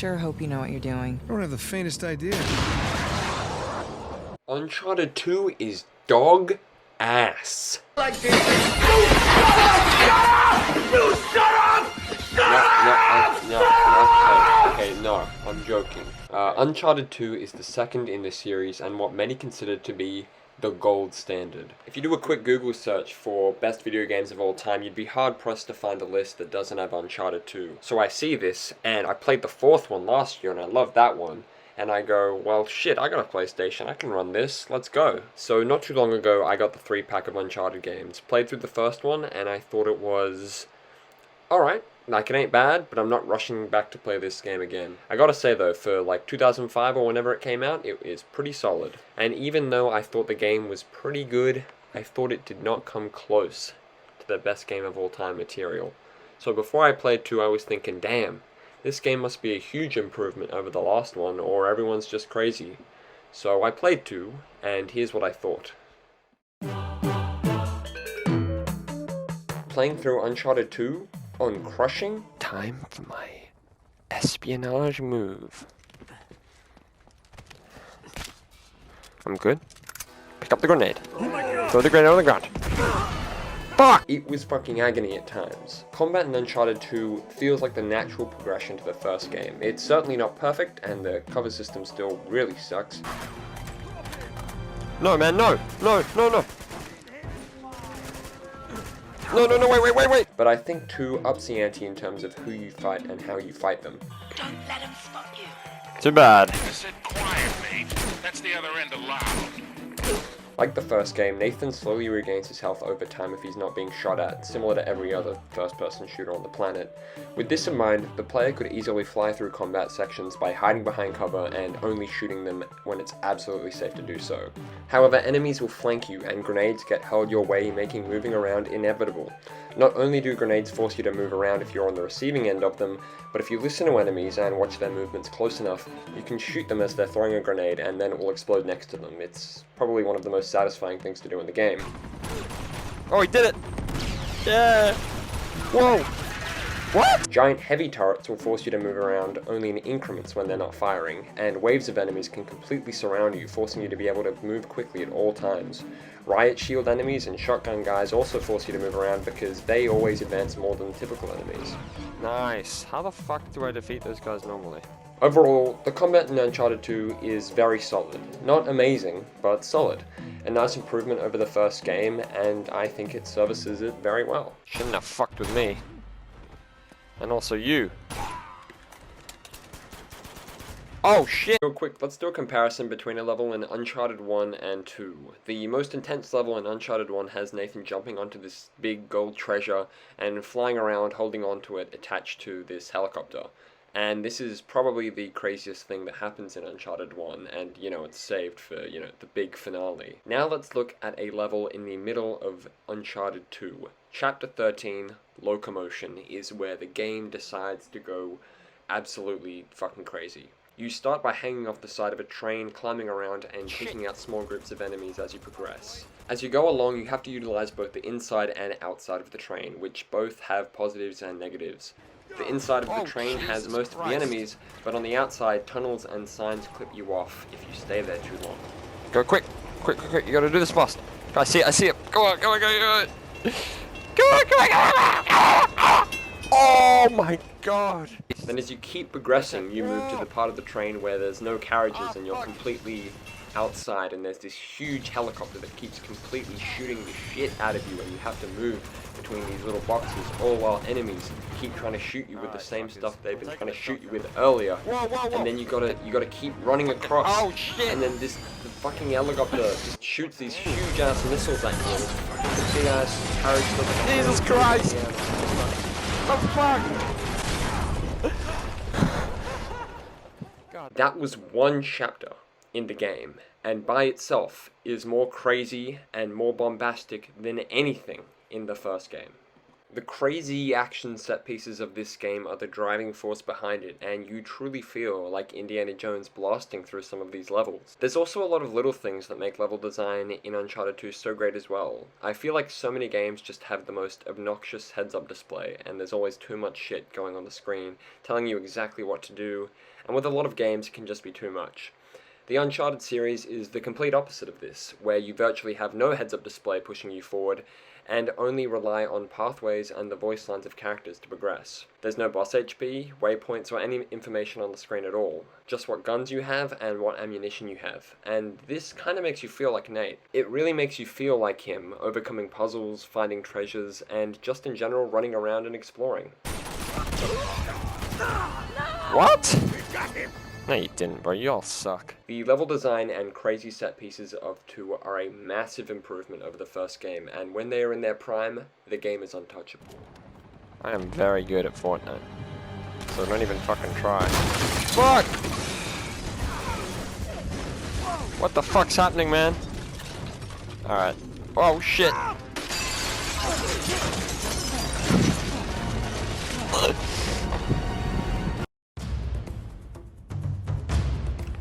sure hope you know what you're doing. I don't have the faintest idea. Uncharted 2 is dog ass. Like this. You shut up! No, I'm joking. Uncharted 2 is the second in the series and what many consider to be the gold standard. If you do a quick Google search for best video games of all time, you'd be hard pressed to find a list that doesn't have Uncharted 2. So I see this, and I played the fourth one last year and I loved that one. And I go, well shit, I got a PlayStation, I can run this, let's go. So not too long ago, I got the 3-pack of Uncharted games. Played through the first one, and I thought it was alright. Like, it ain't bad, but I'm not rushing back to play this game again. I gotta say though, for like 2005 or whenever it came out, it is pretty solid. And even though I thought the game was pretty good, I thought it did not come close to the best game of all time material. So before I played 2, I was thinking, damn, this game must be a huge improvement over the last one, or everyone's just crazy. So I played 2, and here's what I thought. Playing through Uncharted 2 on crushing? Time for my espionage move. I'm good. Pick up the grenade. Throw the grenade on the ground. Fuck! It was fucking agony at times. Combat in Uncharted 2 feels like the natural progression to the first game. It's certainly not perfect, and the cover system still really sucks. No, man, no! No, no, no! No, no, no, wait! But I think 2 ups the ante in terms of who you fight and how you fight them. Don't let him spot you. Too bad. I said quiet, mate. That's the other end of loud. Like the first game, Nathan slowly regains his health over time if he's not being shot at, similar to every other first-person shooter on the planet. With this in mind, the player could easily fly through combat sections by hiding behind cover and only shooting them when it's absolutely safe to do so. However, enemies will flank you and grenades get hurled your way, making moving around inevitable. Not only do grenades force you to move around if you're on the receiving end of them, but if you listen to enemies and watch their movements close enough, you can shoot them as they're throwing a grenade and then it will explode next to them. It's probably one of the most satisfying things to do in the game. Oh, he did it! Yeah! Whoa! What? Giant heavy turrets will force you to move around only in increments when they're not firing, and waves of enemies can completely surround you, forcing you to be able to move quickly at all times. Riot shield enemies and shotgun guys also force you to move around because they always advance more than typical enemies. Nice. How the fuck do I defeat those guys normally? Overall, the combat in Uncharted 2 is very solid. Not amazing, but solid. A nice improvement over the first game, and I think it services it very well. Shouldn't have fucked with me. And also you. Oh shit! Real quick, let's do a comparison between a level in Uncharted 1 and 2. The most intense level in Uncharted 1 has Nathan jumping onto this big gold treasure and flying around holding onto it attached to this helicopter. And this is probably the craziest thing that happens in Uncharted 1, and, you know, it's saved for, the big finale. Now let's look at a level in the middle of Uncharted 2. Chapter 13, Locomotion, is where the game decides to go absolutely fucking crazy. You start by hanging off the side of a train, climbing around, and taking out small groups of enemies as you progress. As you go along, you have to utilize both the inside and outside of the train, which both have positives and negatives. The inside of the train has most of the enemies, but on the outside, tunnels and signs clip you off if you stay there too long. Go quick! Quick, you gotta do this fast! I see it! Go on! Go on! Oh my god! Then as you keep progressing, you move to the part of the train where there's no carriages and you're completely outside, and there's this huge helicopter that keeps completely shooting the shit out of you, and you have to move between these little boxes, all while enemies keep trying to shoot you with the same stuff they've been trying to shoot you with earlier. And then you gotta keep running across. Oh shit! And then the fucking helicopter just shoots these huge ass missiles at you. The big ass carriage. Jesus Christ! Oh fuck! That was one chapter in the game, and by itself is more crazy and more bombastic than anything in the first game. The crazy action set pieces of this game are the driving force behind it, and you truly feel like Indiana Jones blasting through some of these levels. There's also a lot of little things that make level design in Uncharted 2 so great as well. I feel like so many games just have the most obnoxious heads-up display, and there's always too much shit going on the screen, telling you exactly what to do, and with a lot of games it can just be too much. The Uncharted series is the complete opposite of this, where you virtually have no heads-up display pushing you forward, and only rely on pathways and the voice lines of characters to progress. There's no boss HP, waypoints, or any information on the screen at all, just what guns you have and what ammunition you have, and this kinda makes you feel like Nate. It really makes you feel like him, overcoming puzzles, finding treasures, and just in general running around and exploring. What? No, you didn't, bro. You all suck. The level design and crazy set pieces of 2 are a massive improvement over the first game, and when they are in their prime, the game is untouchable. I am very good at Fortnite. So don't even fucking try. Fuck! What the fuck's happening, man? Alright. Oh, shit!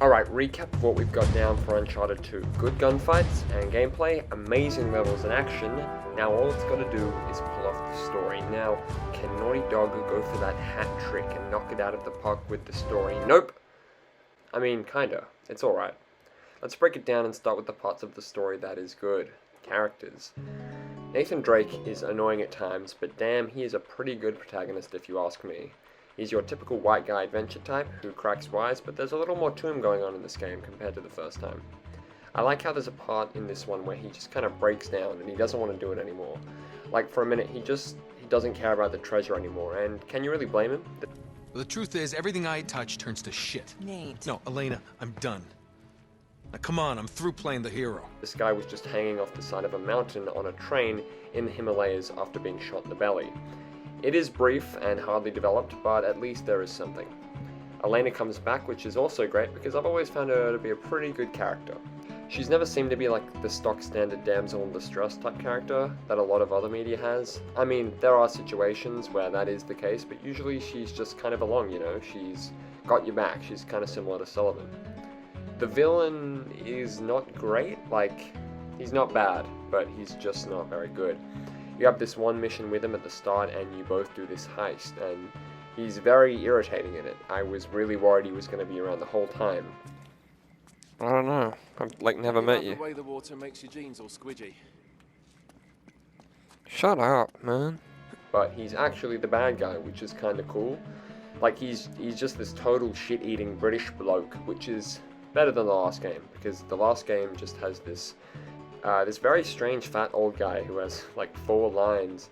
Alright, recap of what we've got down for Uncharted 2. Good gunfights and gameplay, amazing levels and action. Now all it's got to do is pull off the story. Now, can Naughty Dog go for that hat trick and knock it out of the park with the story? Nope! I mean, kinda. It's alright. Let's break it down and start with the parts of the story that is good. Characters. Nathan Drake is annoying at times, but damn, he is a pretty good protagonist if you ask me. He's your typical white guy adventure type who cracks wise, but there's a little more to him going on in this game compared to the first time. I like how there's a part in this one where he just kind of breaks down and he doesn't want to do it anymore. Like for a minute, he doesn't care about the treasure anymore, and can you really blame him? The truth is, everything I touch turns to shit. Nate. No, Elena, I'm done. Now come on, I'm through playing the hero. This guy was just hanging off the side of a mountain on a train in the Himalayas after being shot in the belly. It is brief and hardly developed, but at least there is something. Elena comes back, which is also great because I've always found her to be a pretty good character. She's never seemed to be like the stock standard damsel in distress type character that a lot of other media has. I mean, there are situations where that is the case, but usually she's just kind of along, you know, she's got your back, she's kind of similar to Sullivan. The villain is not great, like, he's not bad, but he's just not very good. You have this one mission with him at the start and you both do this heist, and he's very irritating in it. I was really worried he was going to be around the whole time. I don't know. I've, like, never met you. The way the water makes your jeans all squidgy. Shut up, man. But he's actually the bad guy, which is kind of cool. Like, he's just this total shit-eating British bloke, which is better than the last game, because the last game just has this very strange fat old guy who has like 4 lines,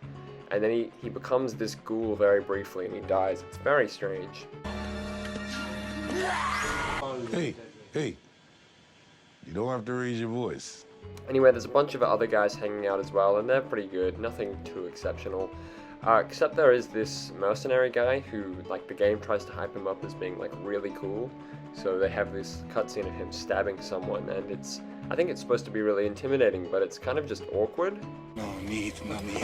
and then he becomes this ghoul very briefly and he dies. It's very strange. Hey, you don't have to raise your voice. Anyway, there's a bunch of other guys hanging out as well, and they're pretty good, nothing too exceptional. Except there is this mercenary guy who, like, the game tries to hype him up as being like really cool. So they have this cutscene of him stabbing someone, and I think it's supposed to be really intimidating, but it's kind of just awkward. No need, mommy.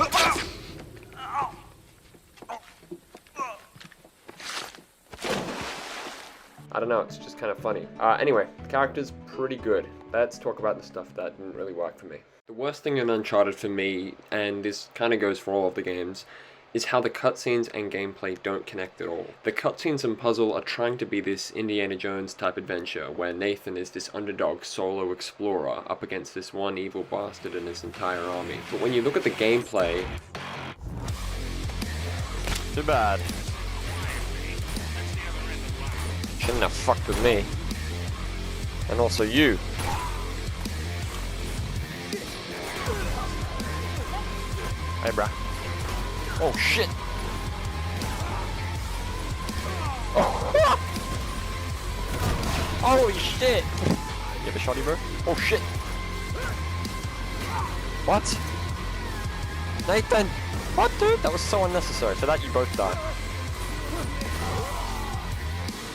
I don't know, it's just kind of funny. Anyway, the character's pretty good. Let's talk about the stuff that didn't really work for me. The worst thing in Uncharted for me, and this kind of goes for all of the games, is how the cutscenes and gameplay don't connect at all. The cutscenes and puzzle are trying to be this Indiana Jones type adventure, where Nathan is this underdog solo explorer up against this one evil bastard and his entire army. But when you look at the gameplay... Too bad. Shouldn't have fucked with me. And also you. Hey, bruh. Oh, shit! Oh. Holy shit! You have a shotty, bro? Oh, shit! What? Nathan! What, dude? That was so unnecessary. For that, you both die.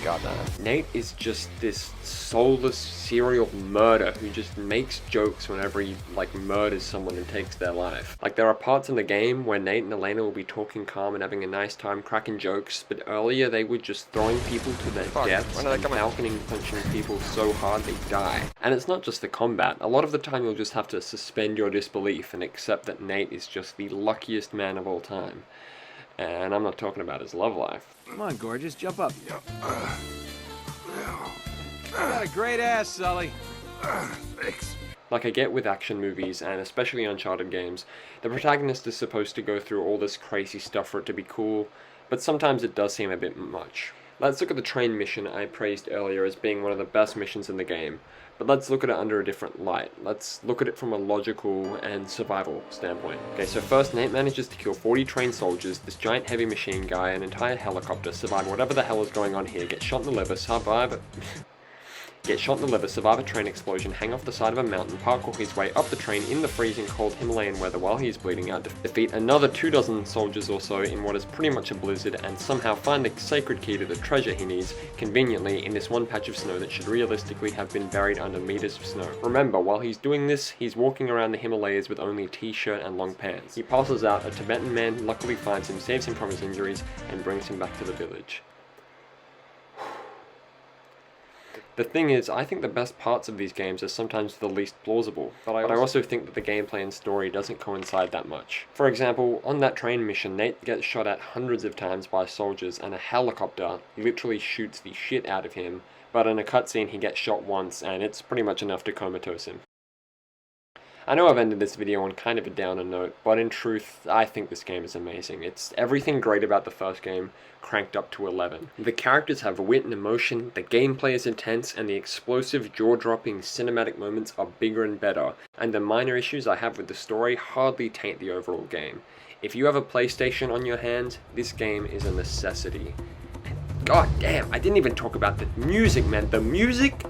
God damn. Nate is just this soulless serial murderer who just makes jokes whenever he like murders someone and takes their life. Like there are parts in the game where Nate and Elena will be talking calm and having a nice time cracking jokes, but earlier they were just throwing people to their deaths when are they and coming? falconing punching people so hard they die. And it's not just the combat. A lot of the time you'll just have to suspend your disbelief and accept that Nate is just the luckiest man of all time. And I'm not talking about his love life. Come on, gorgeous, jump up. You got a great ass, Sully. Thanks. Like I get with action movies, and especially Uncharted games, the protagonist is supposed to go through all this crazy stuff for it to be cool, but sometimes it does seem a bit much. Let's look at the train mission I praised earlier as being one of the best missions in the game, but let's look at it under a different light. Let's look at it from a logical and survival standpoint. Okay, so first Nate manages to kill 40 trained soldiers, this giant heavy machine guy, an entire helicopter, survive whatever the hell is going on here, get shot in the liver, survive a train explosion, hang off the side of a mountain, parkour his way up the train in the freezing cold Himalayan weather while he's bleeding out, defeat another 24 soldiers or so in what is pretty much a blizzard, and somehow find the sacred key to the treasure he needs, conveniently in this one patch of snow that should realistically have been buried under meters of snow. Remember, while he's doing this, he's walking around the Himalayas with only a t-shirt and long pants. He passes out, a Tibetan man luckily finds him, saves him from his injuries, and brings him back to the village. The thing is, I think the best parts of these games are sometimes the least plausible, but I also think that the gameplay and story doesn't coincide that much. For example, on that train mission, Nate gets shot at hundreds of times by soldiers and a helicopter literally shoots the shit out of him, but in a cutscene he gets shot once and it's pretty much enough to comatose him. I know I've ended this video on kind of a downer note, but in truth, I think this game is amazing. It's everything great about the first game, cranked up to 11. The characters have wit and emotion, the gameplay is intense, and the explosive, jaw-dropping cinematic moments are bigger and better, and the minor issues I have with the story hardly taint the overall game. If you have a PlayStation on your hands, this game is a necessity. God damn, I didn't even talk about the music, man. The music